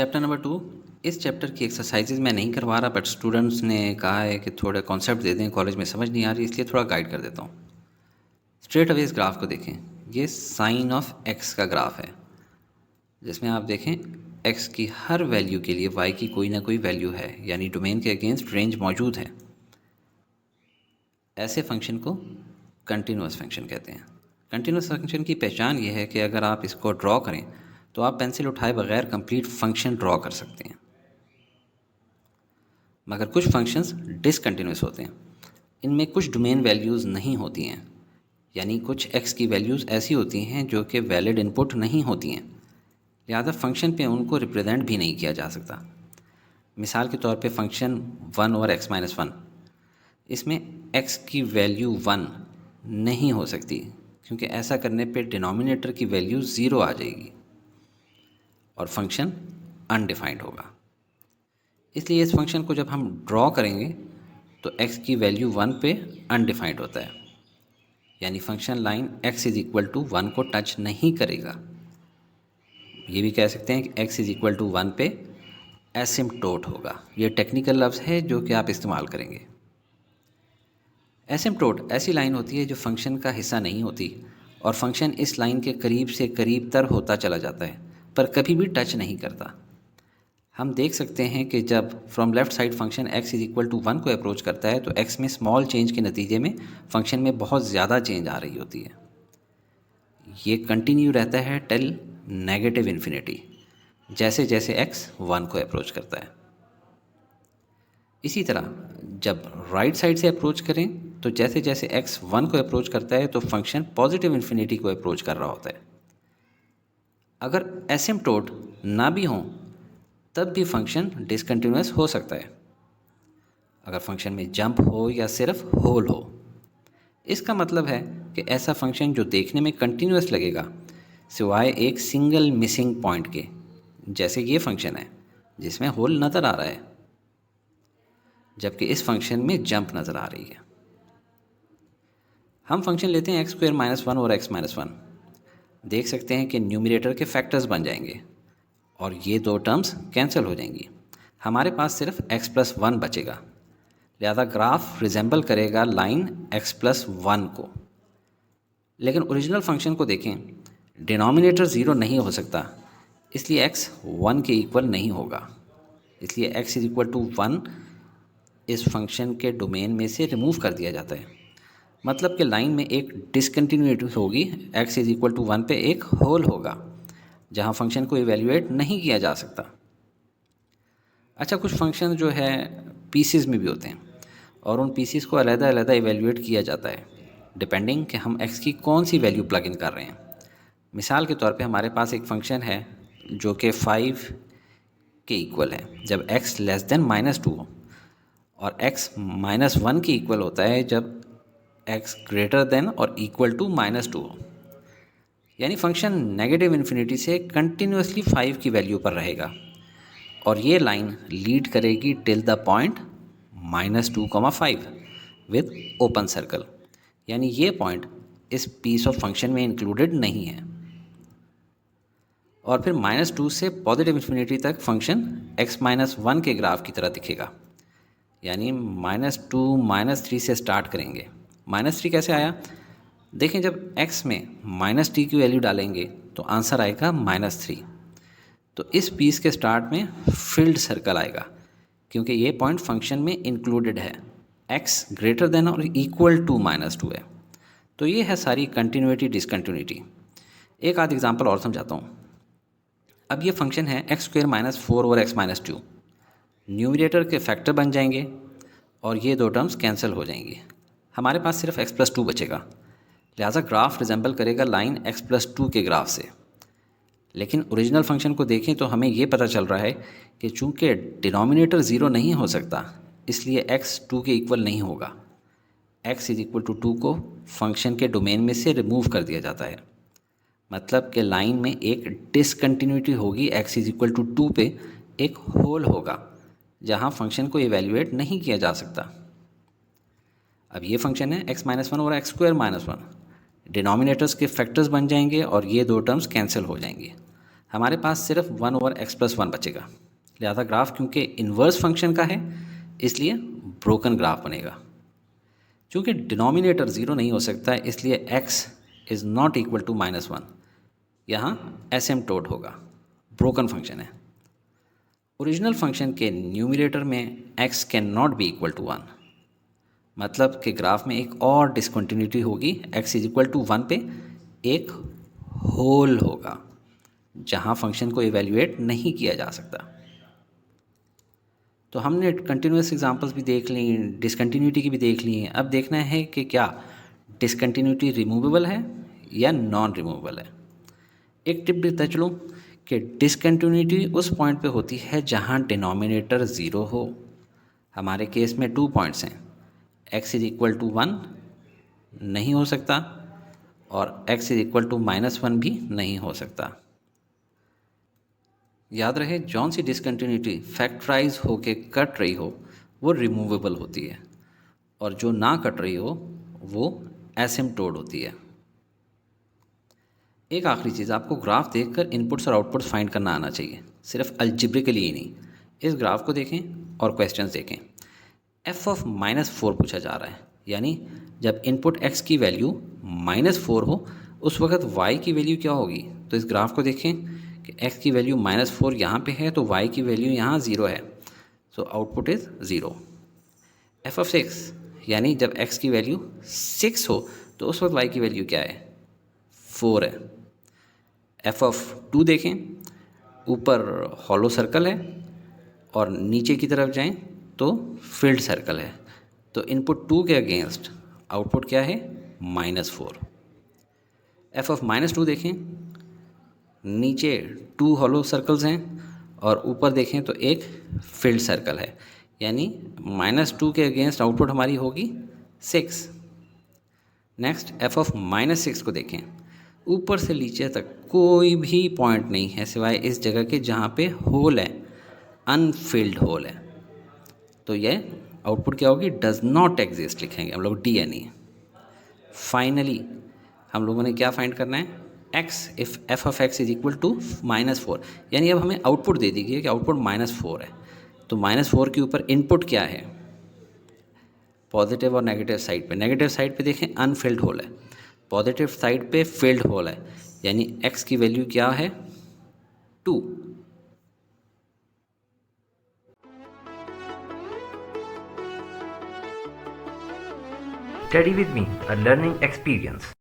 Chapter number 2। इस chapter की exercises मैं नहीं करवा रहा, बट स्टूडेंट्स ने कहा है कि थोड़े कॉन्सेप्ट दे दें, कॉलेज में समझ नहीं आ रही, इसलिए थोड़ा गाइड कर देता हूँ। स्ट्रेट अवे इस ग्राफ को देखें। ये साइन ऑफ एक्स का ग्राफ है, जिसमें आप देखें एक्स की हर वैल्यू के लिए वाई की कोई ना कोई वैल्यू है, यानी डोमेन के अगेंस्ट रेंज मौजूद है। ऐसे फंक्शन को कंटिन्यूअस फंक्शन कहते हैं। कंटिन्यूअस फंक्शन की पहचान ये है कि अगर आप इसको ड्रॉ करें तो आप पेंसिल उठाए बगैर कंप्लीट फंक्शन ड्रॉ कर सकते हैं। मगर कुछ फंक्शंस डिसकंटिन्यूस होते हैं। इनमें कुछ डोमेन वैल्यूज़ नहीं होती हैं, यानी कुछ एक्स की वैल्यूज़ ऐसी होती हैं जो कि वैलिड इनपुट नहीं होती हैं, लिहाजा फंक्शन पे उनको रिप्रेजेंट भी नहीं किया जा सकता। मिसाल के तौर पे फंक्शन 1 ओवर x माइनस 1, इसमें x की वैल्यू 1 नहीं हो सकती, क्योंकि ऐसा करने पे डिनोमिनेटर की वैल्यू 0 आ जाएगी और फंक्शन अनडिफाइंड होगा। इसलिए इस फंक्शन को जब हम ड्रॉ करेंगे तो x की वैल्यू 1 पे अनडिफाइंड होता है, यानी function line x is equal to 1 को टच नहीं करेगा। ये भी कह सकते हैं कि x इज़ इक्वल टू 1 पे एसिम्पटोट होगा। ये टेक्निकल लफ्ज़ है जो कि आप इस्तेमाल करेंगे। एसिम्पटोट ऐसी लाइन होती है जो फंक्शन का हिस्सा नहीं होती और फंक्शन इस लाइन के करीब से करीब तर होता चला जाता है, पर कभी भी टच नहीं करता। हम देख सकते हैं कि जब from left side function x is equal to 1 को अप्रोच करता है तो x में स्मॉल चेंज के नतीजे में फंक्शन में बहुत ज़्यादा चेंज आ रही होती है। ये कंटिन्यू रहता है टिल नेगेटिव इन्फिनिटी, जैसे जैसे x 1 को अप्रोच करता है। इसी तरह जब राइट साइड से अप्रोच करें तो जैसे जैसे x 1 को अप्रोच करता है तो फंक्शन पॉजिटिव इन्फिनिटी को अप्रोच कर रहा होता है। अगर एसिम्पटोट ना भी हों तब भी फंक्शन डिसकंटिन्यूअस हो सकता है, अगर फंक्शन में जंप हो या सिर्फ होल हो। इसका मतलब है कि ऐसा फंक्शन जो देखने में कंटिन्यूअस लगेगा सिवाय एक सिंगल मिसिंग पॉइंट के, जैसे ये फंक्शन है जिसमें होल नज़र आ रहा है जबकि इस फंक्शन में जंप नज़र आ रही है। हम फंक्शन लेते हैं x² माइनस 1 और x माइनस 1। देख सकते हैं कि न्यूमरेटर के फैक्टर्स बन जाएंगे और ये दो टर्म्स कैंसिल हो जाएंगी। हमारे पास सिर्फ x प्लस 1 बचेगा, लिहाजा ग्राफ रिजेंबल करेगा लाइन x प्लस 1 को। लेकिन ओरिजिनल फंक्शन को देखें, डिनोमिनेटर 0 नहीं हो सकता, इसलिए x 1 के इक्वल नहीं होगा। इसलिए x इज इक्वल टू 1 इस फंक्शन के डोमेन में से रिमूव कर दिया जाता है। मतलब कि लाइन में एक डिसकंटिन्यूटी होगी, x इज इक्वल टू 1 पे एक होल होगा जहाँ फंक्शन को इवेल्युएट नहीं किया जा सकता। अच्छा, कुछ फंक्शन जो है पीसेस में भी होते हैं और उन पीसेस को अलग अलग इवेल्युएट किया जाता है डिपेंडिंग कि हम x की कौन सी वैल्यू प्लग इन कर रहे हैं। मिसाल के तौर पे हमारे पास एक फंक्शन है जो कि 5 के इक्वल है जब x लेस देन -2 हो, और x -1 के इक्वल होता है जब x ग्रेटर देन और इक्वल टू -2 हो। यानी फंक्शन नेगेटिव इन्फिनिटी से कंटिन्यूसली 5 की वैल्यू पर रहेगा और ये लाइन लीड करेगी till the point -2,5 with open circle, यानी ये पॉइंट इस पीस ऑफ फंक्शन में इंक्लूडेड नहीं है। और फिर -2 से पॉजिटिव इन्फिनिटी तक फंक्शन x माइनस 1 के ग्राफ की तरह दिखेगा, यानी -2 -3 से स्टार्ट करेंगे। -3 कैसे आया? देखें, जब x में -t की वैल्यू डालेंगे तो आंसर आएगा -3। तो इस पीस के स्टार्ट में फिल्ड सर्कल आएगा क्योंकि ये पॉइंट फंक्शन में इंक्लूडेड है, x ग्रेटर देन और इक्वल टू -2 है। तो ये है सारी कंटिन्यूटी डिसकंटिन्यूटी। एक आध एग्जांपल और समझाता हूँ। अब ये फंक्शन है x² माइनस 4 और x माइनस 2। न्यूमरेटर के फैक्टर बन जाएंगे और ये दो टर्म्स कैंसिल हो जाएंगी। हमारे पास सिर्फ x प्लस 2 बचेगा, लिहाजा ग्राफ रिजेंबल करेगा लाइन x प्लस 2 के ग्राफ से। लेकिन ओरिजिनल फंक्शन को देखें तो हमें ये पता चल रहा है कि चूंकि डिनोमिनेटर 0 नहीं हो सकता, इसलिए x 2 के इक्वल नहीं होगा। x इज इक्वल टू 2 को फंक्शन के डोमेन में से रिमूव कर दिया जाता है। मतलब कि लाइन में एक डिसकंटिन्यूटी होगी, x इज इक्वल टू 2 पे एक होल होगा जहाँ फंक्शन को इवेल्युएट नहीं किया जा सकता। अब ये फंक्शन है x माइनस 1 और x² माइनस 1। डिनोमिनेटर्स के फैक्टर्स बन जाएंगे और ये दो टर्म्स कैंसिल हो जाएंगे। हमारे पास सिर्फ 1/x+1 बचेगा। लिहाजा ग्राफ क्योंकि इन्वर्स फंक्शन का है इसलिए ब्रोकन ग्राफ बनेगा। चूँकि डिनोमिनेटर ज़ीरो नहीं हो सकता है इसलिए x is not equal to -1, यहाँ एसिम्प्टोट होगा, ब्रोकन फंक्शन है। ओरिजिनल फंक्शन के न्यूमरेटर में x can not be equal to 1, मतलब कि ग्राफ में एक और डिसकंटिन्यूटी होगी। x इज इक्वल टू 1 पे एक होल होगा जहाँ फंक्शन को इवेल्युएट नहीं किया जा सकता। तो हमने कंटिन्यूस एग्जांपल्स भी देख ली, डिसकंटिन्यूटी की भी देख ली हैं। अब देखना है कि क्या डिसकंटिन्यूटी रिमूवेबल है या नॉन रिमूवेबल है। एक टिप देता चलूँ कि डिसकंटिन्यूटी उस पॉइंट पे होती है जहाँ डिनोमिनेटर ज़ीरो हो। हमारे केस में 2 पॉइंट्स हैं, x इज इक्वल टू 1 नहीं हो सकता और x इज इक्वल टू -1 भी नहीं हो सकता। याद रहे, जौन सी डिसकंटिन्यूटी फैक्टराइज होके कट रही हो वो रिमूवेबल होती है और जो ना कट रही हो वो एसिम्प्टोट होती है। एक आखिरी चीज़, आपको ग्राफ देखकर इनपुट्स और आउटपुट्स फाइंड करना आना चाहिए, सिर्फ अलजेब्रिकली ही नहीं। इस ग्राफ को देखें और क्वेश्चंस देखें। f(-4) पूछा जा रहा है, यानी जब इनपुट x की वैल्यू -4 हो उस वक्त y की वैल्यू क्या होगी। तो इस ग्राफ को देखें कि x की वैल्यू -4 यहाँ पे है तो y की वैल्यू यहाँ 0 है, सो आउटपुट इज़ 0। f(6) यानी जब x की वैल्यू 6 हो तो उस वक्त y की वैल्यू क्या है, 4 है। f(2) देखें, ऊपर हॉलो सर्कल है और नीचे की तरफ जाएं तो फील्ड सर्कल है, तो इनपुट 2 के अगेंस्ट आउटपुट क्या है, -4। f(-2) देखें, नीचे 2 हॉलो सर्कल्स हैं और ऊपर देखें तो एक फील्ड सर्कल है, यानी -2 के अगेंस्ट आउटपुट हमारी होगी 6। नेक्स्ट f(-6) को देखें, ऊपर से नीचे तक कोई भी पॉइंट नहीं है सिवाय इस जगह के जहाँ पे होल है, अनफिल्ड होल है, तो ये आउटपुट क्या होगी, डज नॉट एग्जिस्ट लिखेंगे हम लोग, DNE। फाइनली हम लोगों ने क्या फाइंड करना है, x इफ़ f(x) इज इक्वल टू -4, यानी अब हमें आउटपुट दे दी गई है कि आउटपुट -4 है, तो -4 के ऊपर इनपुट क्या है, पॉजिटिव और नेगेटिव साइड पे। नेगेटिव साइड पे देखें अनफिल्ड होल है, पॉजिटिव साइड पे फिल्ड होल है, यानी x की वैल्यू क्या है, 2। Study with me, a learning experience.